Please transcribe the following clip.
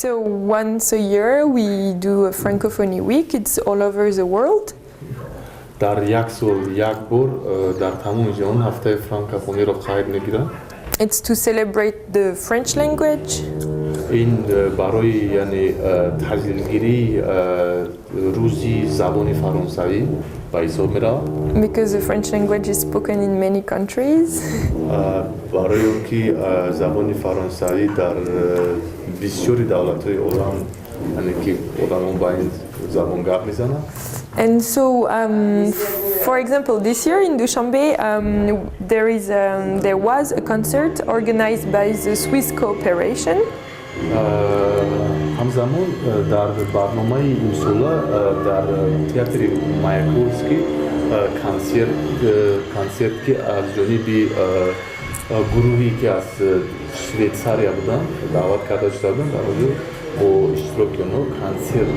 So once a year we do a Francophonie week. It's all over the world. дар як сол як бор дар тамоми ҷаҳон ҳафтаи франкофониро қайд мегиранд. It's to celebrate the French language. ин барои яъне таҷлилгирии рӯзи забони фаронсавӣ ба ҳисоб меравад. Because the French language is spoken in many countries. барои он ки забони фаронсавӣ дар бисёри давлатҳои олам яъне ки одамон ба ин забон гап мезананд. And so, for example, this year in Dushanbे, there was a concert organized by the Swiss Cooperation. ҳамзамон дар барномаи имсола дар театри Маяковский консерт ки аз ҷониби гурӯҳи ки аз Швейтсария буданд даъват карда шуда буданд дар оҷо бо иштироки онҳо консерт